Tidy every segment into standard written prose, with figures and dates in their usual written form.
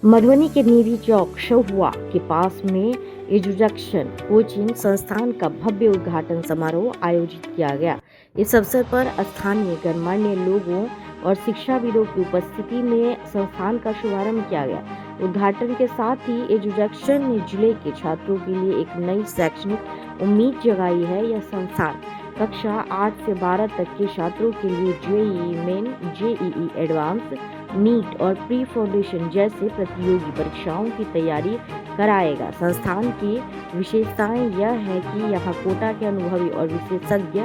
मधुबनी के नेवी चौक शहुआ के पास में एजुकेशन कोचिंग संस्थान का भव्य उद्घाटन समारोह आयोजित किया गया। इस अवसर पर स्थानीय गणमान्य लोगों और शिक्षाविदों की उपस्थिति में संस्थान का शुभारंभ किया गया। उद्घाटन के साथ ही एजुकेशन ने जिले के छात्रों के लिए एक नई शैक्षणिक उम्मीद जगाई है। यह संस्थान कक्षा 8 से 12 तक के छात्रों के लिए JEE Main, JEE advance, NEET और प्री फाउंडेशन जैसे प्रतियोगी परीक्षाओं की तैयारी कराएगा। संस्थान की विशेषताएं यह है कि यहाँ कोटा के अनुभवी और विशेषज्ञ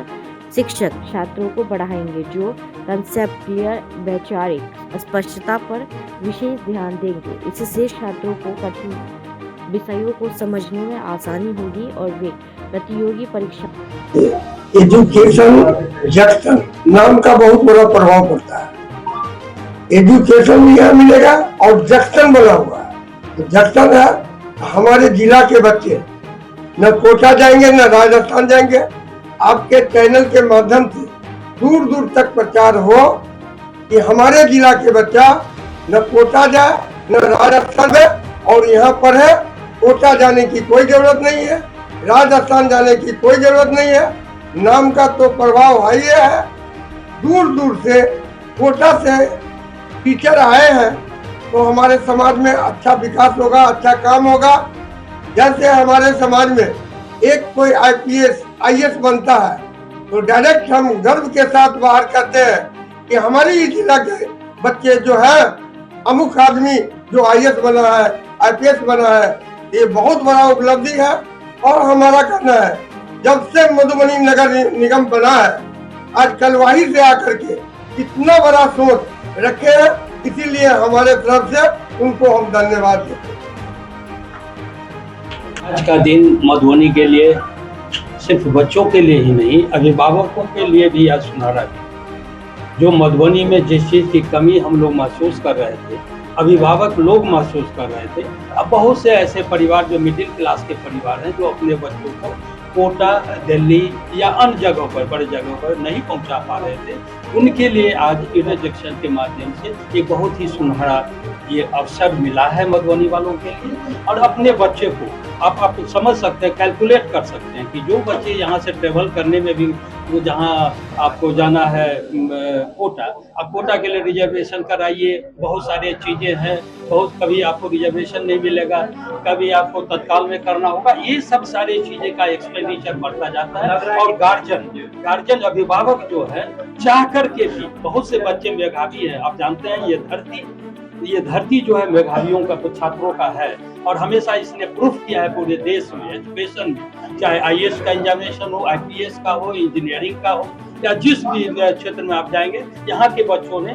शिक्षक छात्रों को पढ़ाएंगे, जो कंसेप्ट क्लियर, वैचारिक स्पष्टता पर विशेष ध्यान देंगे। इससे छात्रों को कठिन विषयों को समझने में आसानी होगी और वे प्रतियोगी परीक्षा। एजुकेशन जंक्शन नाम का बहुत बड़ा प्रभाव पड़ता है। एजुकेशन भी यहाँ मिलेगा और जंक्शन बना हुआ है। तो जंक्शन है, हमारे जिला के बच्चे न कोटा जाएंगे न राजस्थान जाएंगे। आपके चैनल के माध्यम से दूर दूर तक प्रचार हो कि हमारे जिला के बच्चा न कोटा जाए न राजस्थान में, और यहाँ पर है कोटा जाने की कोई जरूरत नहीं है, राजस्थान जाने की कोई जरूरत नहीं है। नाम का तो प्रभाव है ही है। दूर दूर से कोटा से टीचर आए हैं तो हमारे समाज में अच्छा विकास होगा, अच्छा काम होगा। जैसे हमारे समाज में एक कोई आईपीएस आईएएस बनता है तो डायरेक्ट हम गर्व के साथ बाहर कहते हैं कि हमारे ही जिला के बच्चे जो है अमुक आदमी जो आईएएस बना है, आईपीएस बना है। ये बहुत बड़ा उपलब्धि है। और हमारा कहना है, जब से मधुबनी नगर निगम बना है, आज कलवाही से आकर के इतना बड़ा सोच रखे हैं, इसीलिए हमारे तरफ से उनको हम धन्यवाद देते हैं। आज का दिन मधुबनी के लिए सिर्फ बच्चों के लिए ही नहीं, अभिभावकों के लिए भी आज सुनहरा दिन। जो मधुबनी में जिस चीज़ की कमी हम लोग महसूस कर रहे थे, अभिभावक लोग महसूस कर रहे थे, अब बहुत से ऐसे परिवार जो मिडिल क्लास के परिवार हैं जो अपने बच्चों को कोटा, दिल्ली या अन्य जगहों पर, बड़े जगहों पर नहीं पहुंचा पा रहे थे, उनके लिए आज एजुकेशन के माध्यम से एक बहुत ही सुनहरा ये अवसर मिला है मधुबनी वालों के लिए। और अपने बच्चे को आप समझ सकते हैं, कैलकुलेट कर सकते हैं कि जो बच्चे यहाँ से ट्रेवल करने में भी, जहाँ आपको जाना है कोटा, आप कोटा के लिए रिजर्वेशन कराइए, बहुत सारी चीज़ें हैं, बहुत कभी आपको रिजर्वेशन नहीं मिलेगा, कभी आपको तत्काल में करना होगा। ये सब सारी चीज़ें का एक्सपेंडिचर बढ़ता जाता है। और गार्जियन अभिभावक जो है चाह करके भी, बहुत से बच्चे मेधावी हैं। आप जानते हैं ये धरती जो है मेधावियों का, कुछ छात्रों का है। और हमेशा इसने प्रूफ किया है पूरे देश में, एजुकेशन में, चाहे आईएएस का एग्जामिनेशन हो, आईपीएस का हो, इंजीनियरिंग का हो, या जिस भी क्षेत्र में आप जाएंगे, यहाँ के बच्चों ने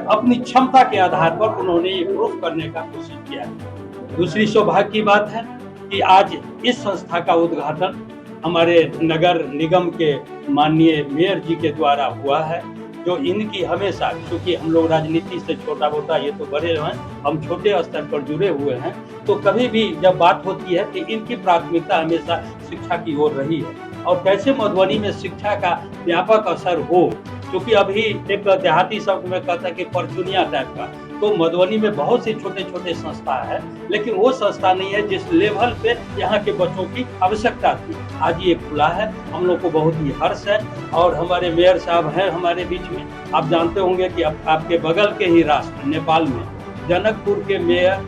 अपनी क्षमता के आधार पर उन्होंने ये प्रूफ करने का कोशिश किया है। दूसरी सौभाग्य की बात है कि आज इस संस्था का उद्घाटन हमारे नगर निगम के माननीय मेयर जी के द्वारा हुआ है, जो इनकी हमेशा, क्योंकि हम लोग राजनीति से छोटा मोटा, ये तो बड़े हैं, हम छोटे स्तर पर जुड़े हुए हैं, तो कभी भी जब बात होती है कि इनकी प्राथमिकता हमेशा शिक्षा की ओर रही है। और कैसे मधुबनी में शिक्षा का व्यापक असर हो, क्योंकि अभी एक देहाती शब्द में कहता है कि परचुनिया टाइप का, तो मधुबनी में बहुत सी छोटे छोटे संस्था है, लेकिन वो संस्था नहीं है जिस लेवल पे यहाँ के बच्चों की आवश्यकता थी। आज ये खुला है, हम लोग को बहुत ही हर्ष है। और हमारे मेयर साहब हैं हमारे बीच में। आप जानते होंगे कि आपके बगल के ही राष्ट्र नेपाल में जनकपुर के मेयर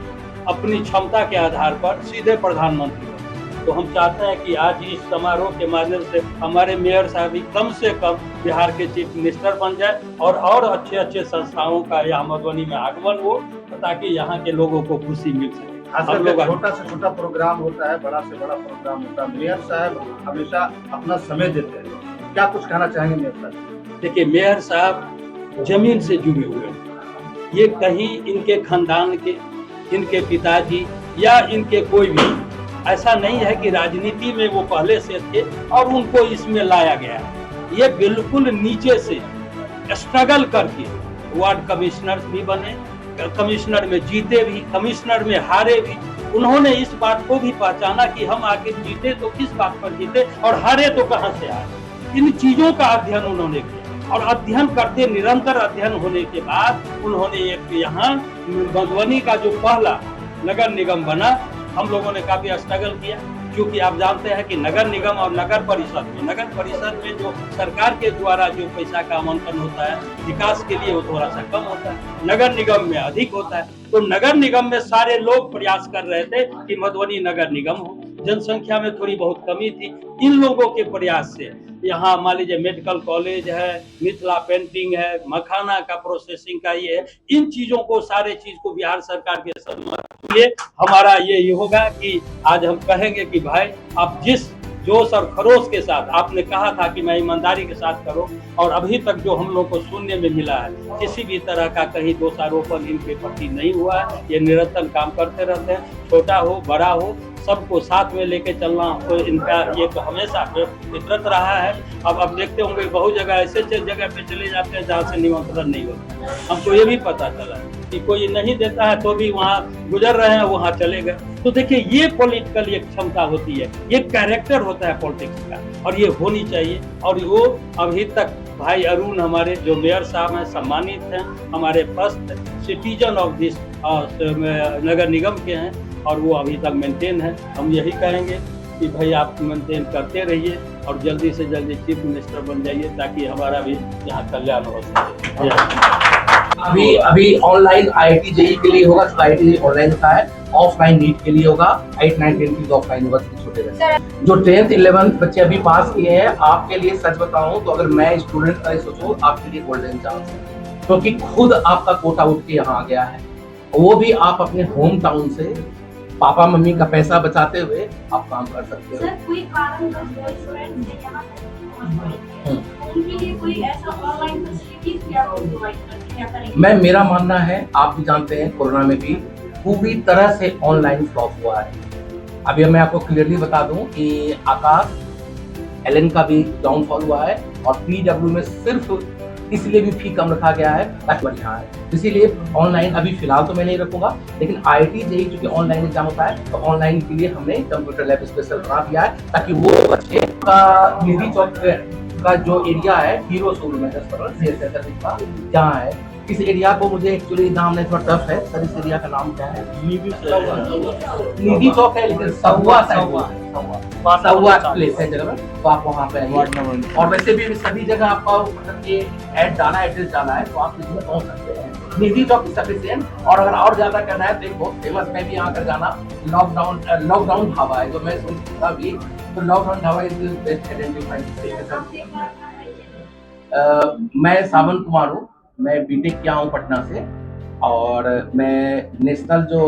अपनी क्षमता के आधार पर सीधे प्रधानमंत्री। तो हम चाहते हैं कि आज इस समारोह के माध्यम से हमारे मेयर साहब भी कम से कम बिहार के चीफ मिनिस्टर बन जाए और अच्छे संस्थाओं का यहाँ मधुबनी में आगमन हो, ताकि यहाँ के लोगों को खुशी मिल सके। हम लोग छोटा से छोटा प्रोग्राम होता है, बड़ा से बड़ा प्रोग्राम होता है, मेयर साहब हमेशा अपना समय देते हैं। क्या कुछ कहना चाहेंगे मेयर साहब? देखिए, मेयर साहब जमीन से जुड़े हुए हैं। ये कहीं इनके खानदान के, इनके पिताजी या इनके कोई भी ऐसा नहीं है कि राजनीति में वो पहले से थे और उनको इसमें लाया गया है। ये बिल्कुल नीचे से स्ट्रगल करके वार्ड कमिश्नर भी बने, कमिश्नर में जीते भी, कमिश्नर में हारे भी। उन्होंने इस बात को भी पहचाना कि हम आखिर जीते तो किस बात पर जीते और हारे तो कहां से हारे। इन चीजों का अध्ययन उन्होंने किया और अध्ययन करते, निरंतर अध्ययन होने के बाद उन्होंने एक यहाँ मधुबनी का जो पहला नगर निगम बना, हम लोगों ने काफी स्ट्रगल किया, क्योंकि आप जानते हैं कि नगर निगम और नगर परिषद में जो सरकार के द्वारा जो पैसा का आवंटन होता है विकास के लिए, वो थोड़ा सा कम होता है, नगर निगम में अधिक होता है। तो नगर निगम में सारे लोग प्रयास कर रहे थे कि मधुबनी नगर निगम हो, जनसंख्या में थोड़ी बहुत कमी थी। इन लोगों के प्रयास से यहाँ मान लीजिए मेडिकल कॉलेज है, मिथिला पेंटिंग है, मखाना का प्रोसेसिंग का ये है, इन चीजों को, सारे चीज को बिहार सरकार के सम्मान लिए हमारा ये होगा कि आज हम कहेंगे कि भाई आप जिस जोश और खरोश के साथ आपने कहा था कि मैं ईमानदारी के साथ करो, और अभी तक जो हम लोग को सुनने में मिला है किसी भी तरह का कहीं दोषारोपण इनके प्रति नहीं हुआ है। ये निरंतर काम करते रहते हैं, छोटा हो बड़ा हो सबको साथ में लेके चलना, तो इनका ये तो हमेशा फितरत रहा है। अब देखते होंगे बहुत जगह ऐसे जगह पे चले जाते हैं जहाँ से निमंत्रण नहीं होता। हमको ये भी पता चला कि कोई नहीं देता है तो भी वहाँ गुजर रहे हैं, वहाँ चले गए। तो देखिए ये पॉलिटिकल एक क्षमता होती है, ये कैरेक्टर होता है पॉलिटिक्स का, और ये होनी चाहिए। और वो अभी तक भाई अरुण हमारे जो मेयर साहब हैं सम्मानित हैं, हमारे फर्स्ट सिटीजन ऑफ दिस नगर निगम के हैं, और वो अभी तक मेंटेन है। हम यही कहेंगे कि भाई आप मेंटेन करते रहिए और जल्दी से जल्दी चीफ मिनिस्टर बन जाइए, ताकि हमारा भी यहाँ कल्याण हो सके। अभी ऑनलाइन IIT JEE के लिए होगा, IIT JEE ऑनलाइन होता है, ऑफलाइन नीट के लिए होगा, 8, 9, 10 की ऑफलाइन होगा, छोटे बच्चे जो 10th 11th बच्चे अभी पास किए हैं। आपके लिए सच बताऊं तो अगर मैं स्टूडेंट का सोचूं, आपके लिए गोल्डन चांस है, क्योंकि खुद आपका कोटा उठ के यहाँ आ गया है, वो भी आप अपने होम टाउन से पापा मम्मी का पैसा बचाते हुए आप काम कर सकते हो। सर कोई कारणवश जो स्टूडेंट्स हैं यहाँ तक पहुंच पाए, उनके लिए कोई ऐसा ऑनलाइन फैसिलिटीज क्या प्रोवाइड करते हैं, क्या करेंगे? मेरा मानना है, आप भी जानते हैं कोरोना में भी पूरी तरह से ऑनलाइन फ्लॉप हुआ है। अभी मैं आपको क्लियरली बता दूं कि आकाश एलन का भी डाउनफॉल हुआ है, और PW में सिर्फ इसलिए भी फी कम रखा गया है ताकि बढ़िया है, इसीलिए ऑनलाइन अभी फिलहाल तो मैं नहीं रखूंगा। लेकिन IIT JEE चूंकि ऑनलाइन एग्जाम होता है, तो ऑनलाइन के लिए हमने कंप्यूटर लैब स्पेशल बना दिया है, ताकि वो बच्चे का निधि चौक का जो एरिया है, हीरो शोरूम है का जहाँ है, इस एरिया को मुझे एक्चुअली नाम नहीं, थोड़ा टफ है सर। इस एरिया का नाम क्या है? निधि चौक है, लेकिन सहुआ प्लेस है जगह में, तो आप वहाँ पे आइए। और वैसे भी सभी जगह आपका मतलब ये एड्रेस डाला है, तो आप इसमें पहुँच सकते हैं। निधि चौक सफिशिएंट, और अगर और ज्यादा करना है तो एक बहुत फेमस, मैं भी यहाँ कर जाना, लॉकडाउन ढाबा है, जो मैं सुनता भी, तो lockdown dhaba is best identified. मैं सावन कुमार हूँ, मैं बीटेक किया हूँ पटना से, और मैं नेशनल जो